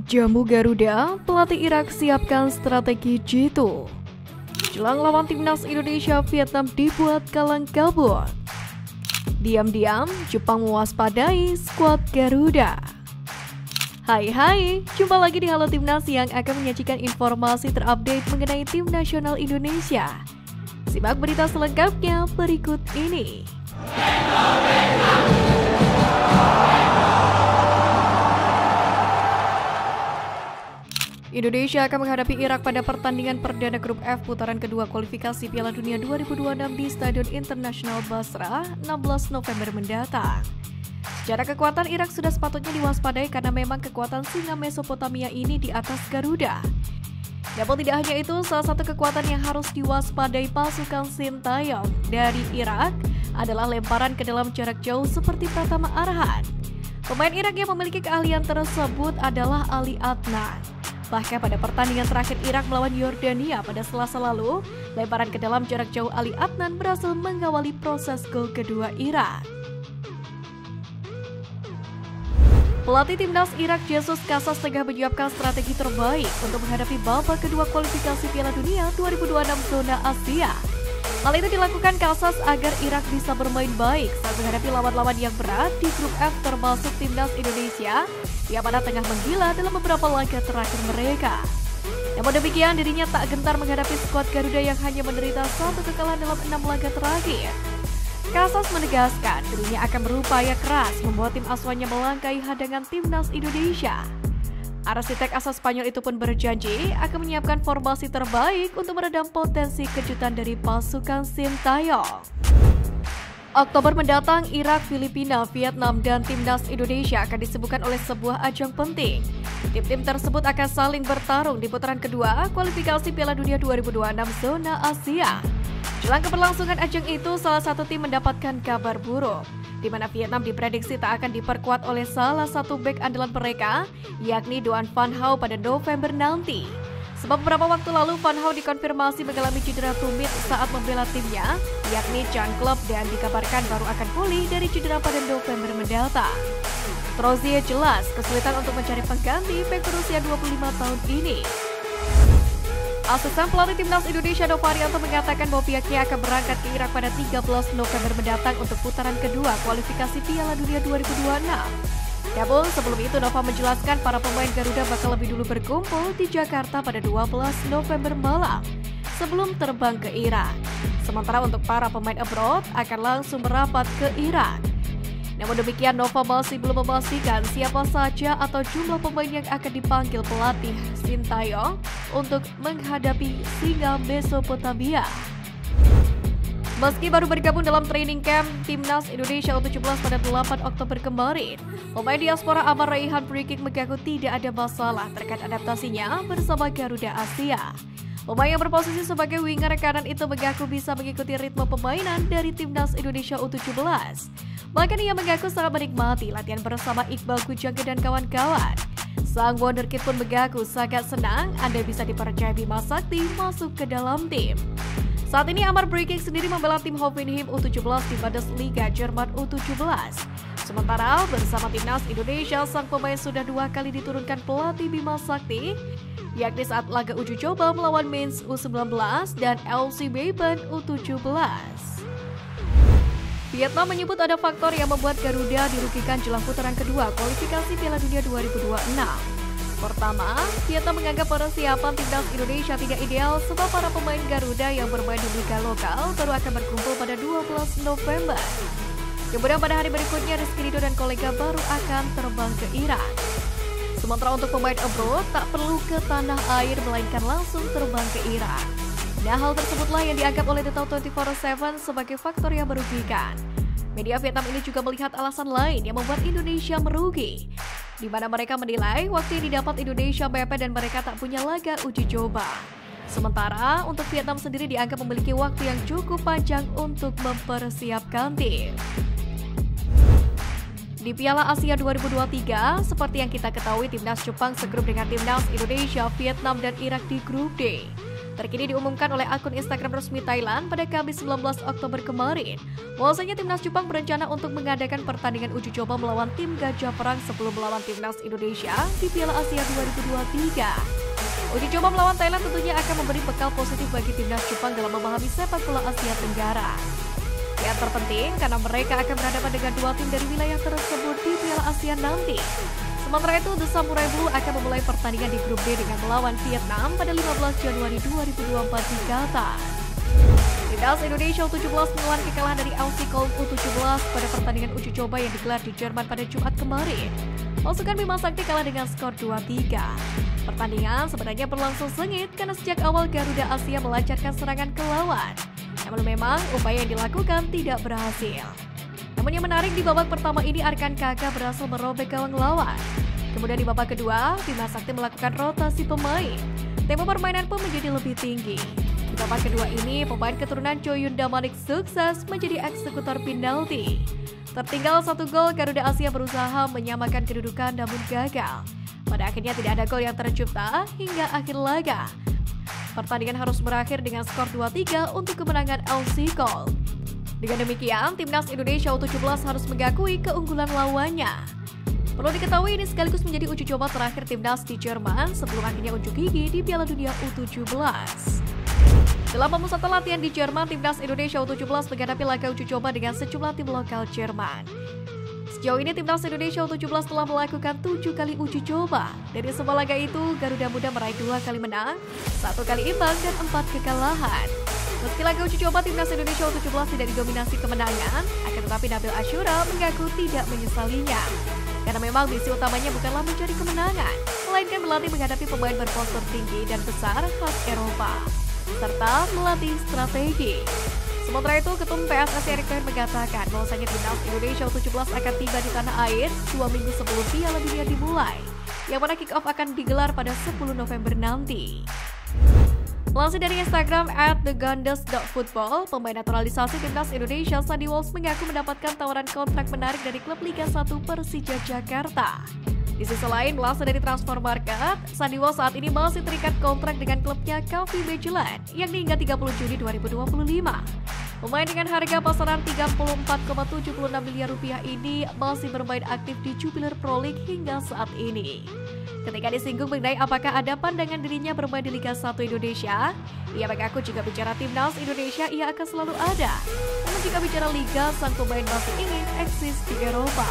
Jamu Garuda, pelatih Irak siapkan strategi jitu. Jelang lawan timnas Indonesia, Vietnam dibuat kalang kabut. Diam-diam, Jepang mewaspadai skuad Garuda. Hai, jumpa lagi di Halo Timnas yang akan menyajikan informasi terupdate mengenai tim nasional Indonesia. Simak berita selengkapnya berikut ini. Indonesia akan menghadapi Irak pada pertandingan perdana grup F putaran kedua kualifikasi Piala Dunia 2026 di Stadion Internasional Basra 16 November mendatang. Secara kekuatan Irak sudah sepatutnya diwaspadai karena memang kekuatan singa Mesopotamia ini di atas Garuda. Namun tidak hanya itu, salah satu kekuatan yang harus diwaspadai pasukan Sintayong dari Irak adalah lemparan ke dalam jarak jauh seperti Pratama Arhan. Pemain Irak yang memiliki keahlian tersebut adalah Ali Adnan. Bahkan pada pertandingan terakhir Irak melawan Yordania pada Selasa lalu, lemparan ke dalam jarak jauh Ali Adnan berhasil mengawali proses gol kedua Irak. Pelatih timnas Irak Jesus Casas tengah menyiapkan strategi terbaik untuk menghadapi babak kedua kualifikasi Piala Dunia 2026 zona Asia. Hal itu dilakukan Casas agar Irak bisa bermain baik saat menghadapi lawan-lawan yang berat di grup F termasuk timnas Indonesia yang pada tengah menggila dalam beberapa laga terakhir mereka. Namun demikian, dirinya tak gentar menghadapi skuad Garuda yang hanya menderita satu kekalahan dalam 6 laga terakhir. Casas menegaskan dirinya akan berupaya keras membawa tim asuhannya melangkai hadangan timnas Indonesia. Arsitek asal Spanyol itu pun berjanji akan menyiapkan formasi terbaik untuk meredam potensi kejutan dari pasukan Sintayong. Oktober mendatang, Irak, Filipina, Vietnam, dan timnas Indonesia akan disebutkan oleh sebuah ajang penting. Tim-tim tersebut akan saling bertarung di putaran kedua kualifikasi Piala Dunia 2026 zona Asia. Jelang keberlangsungan ajang itu, salah satu tim mendapatkan kabar buruk, di mana Vietnam diprediksi tak akan diperkuat oleh salah satu bek andalan mereka, yakni Doan Van Hau pada November nanti. Sebab beberapa waktu lalu Van Hau dikonfirmasi mengalami cedera tumit saat membela timnya, yakni Chan Club, dan dikabarkan baru akan pulih dari cedera pada November mendatang. Trozier jelas kesulitan untuk mencari pengganti bek berusia 25 tahun ini. Asisten pelatih timnas Indonesia Nova Arianto mengatakan bahwa pihaknya akan berangkat ke Irak pada 13 November mendatang untuk putaran kedua kualifikasi Piala Dunia 2026. Namun sebelum itu Nova menjelaskan para pemain Garuda bakal lebih dulu berkumpul di Jakarta pada 12 November malam sebelum terbang ke Irak. Sementara untuk para pemain abroad akan langsung merapat ke Irak. Namun demikian, Nova masih belum memastikan siapa saja atau jumlah pemain yang akan dipanggil pelatih Sintayong untuk menghadapi singa Mesopotamia. Meski baru bergabung dalam training camp timnas Indonesia U17 pada 8 Oktober kemarin, pemain diaspora Amar Raihan Brikik mengaku tidak ada masalah terkait adaptasinya bersama Garuda Asia. Pemain yang berposisi sebagai winger kanan itu mengaku bisa mengikuti ritme permainan dari timnas Indonesia U17. Bahkan ia mengaku sangat menikmati latihan bersama Iqbal Kujangge dan kawan-kawan. Sang wonderkid pun mengaku sangat senang Anda bisa dipercaya Bima Sakti masuk ke dalam tim. Saat ini Amar Brikik sendiri membela tim Hoffenheim U17 di Bundesliga Jerman U17. Sementara bersama timnas Indonesia, sang pemain sudah 2 kali diturunkan pelatih Bima Sakti, yakni saat laga uji coba melawan Mainz U19 dan LC Beiben U17. Vietnam menyebut ada faktor yang membuat Garuda dirugikan jelang putaran kedua kualifikasi Piala Dunia 2026. Pertama, Vietnam menganggap persiapan timnas Indonesia tidak ideal sebab para pemain Garuda yang bermain di liga lokal baru akan berkumpul pada 12 November. Kemudian pada hari berikutnya, Rizky Ridho dan kolega baru akan terbang ke Irak. Sementara untuk pemain abroad tak perlu ke tanah air melainkan langsung terbang ke Irak. Nah, hal tersebutlah yang dianggap oleh Detail 24/7 sebagai faktor yang merugikan. Media Vietnam ini juga melihat alasan lain yang membuat Indonesia merugi, di mana mereka menilai waktu yang didapat Indonesia mepet dan mereka tak punya laga uji coba. Sementara untuk Vietnam sendiri dianggap memiliki waktu yang cukup panjang untuk mempersiapkan tim. Di Piala Asia 2023, seperti yang kita ketahui, timnas Jepang segrup dengan timnas Indonesia, Vietnam, dan Irak di grup D. Terkini diumumkan oleh akun Instagram resmi Thailand pada Kamis 19 Oktober kemarin, bahwasanya timnas Jepang berencana untuk mengadakan pertandingan uji coba melawan tim Gajah Perang sebelum melawan timnas Indonesia di Piala Asia 2023. Uji coba melawan Thailand tentunya akan memberi bekal positif bagi timnas Jepang dalam memahami sepak bola Asia Tenggara. Yang terpenting karena mereka akan berhadapan dengan dua tim dari wilayah tersebut di Piala Asia nanti. Sementara itu, The Samurai Blue akan memulai pertandingan di grup D dengan melawan Vietnam pada 15 Januari 2024 di Qatar. Timnas Indonesia U17 menelan kekalahan dari LC Kolm U17 pada pertandingan uji coba yang digelar di Jerman pada Jumat kemarin. Pasukan Bima Sakti kalah dengan skor 2-3. Pertandingan sebenarnya berlangsung sengit karena sejak awal Garuda Asia melancarkan serangan ke lawan. Namun memang upaya yang dilakukan tidak berhasil. Namun yang menarik di babak pertama ini Arkan Kakak berhasil merobek gawang lawan. Kemudian di babak kedua, Bima Sakti melakukan rotasi pemain. Tempo permainan pun menjadi lebih tinggi. Di babak kedua ini, pemain keturunan Choyun Damanik sukses menjadi eksekutor penalti. Tertinggal 1 gol, Garuda Asia berusaha menyamakan kedudukan namun gagal. Pada akhirnya tidak ada gol yang tercipta hingga akhir laga. Pertandingan harus berakhir dengan skor 2-3 untuk kemenangan LC Kolm. Dengan demikian, timnas Indonesia U17 harus mengakui keunggulan lawannya. Perlu diketahui ini sekaligus menjadi uji coba terakhir timnas di Jerman sebelum akhirnya unjuk gigi di Piala Dunia U17. Dalam pemusatan latihan di Jerman, timnas Indonesia U17 menghadapi laga uji coba dengan sejumlah tim lokal Jerman. Sejauh ini timnas Indonesia U17 telah melakukan 7 kali uji coba. Dari semua laga itu, Garuda Muda meraih 2 kali menang, 1 kali imbang, dan 4 kekalahan. Meski laga uji coba timnas Indonesia U17 tidak didominasi kemenangan, akan tetapi Nabil Ashura mengaku tidak menyesalinya. Karena memang misi utamanya bukanlah mencari kemenangan, melainkan berlatih menghadapi pemain berpostur tinggi dan besar khas Eropa, serta melatih strategi. Sementara itu, Ketum PSSI Erick Thohir mengatakan bahwasanya timnas Indonesia U17 akan tiba di tanah air 2 minggu sebelum Piala Dunia dimulai, yang mana kick-off akan digelar pada 10 November nanti. Langsung dari Instagram @thegandes.football, pemain naturalisasi timnas Indonesia Sandy Walsh mengaku mendapatkan tawaran kontrak menarik dari klub Liga 1 Persija Jakarta. Di sisi lain, langsung dari transfer market, Sandy Walsh saat ini masih terikat kontrak dengan klubnya KV Mechelen, yakni hingga 30 Juni 2025. Pemain dengan harga pasaran 34,76 miliar rupiah ini masih bermain aktif di Jupiler Pro League hingga saat ini. Ketika disinggung mengenai apakah ada pandangan dirinya bermain di Liga 1 Indonesia, ia mengaku jika bicara timnas Indonesia ia akan selalu ada. Namun jika bicara Liga, sang pemain masih ingin eksis di Eropa.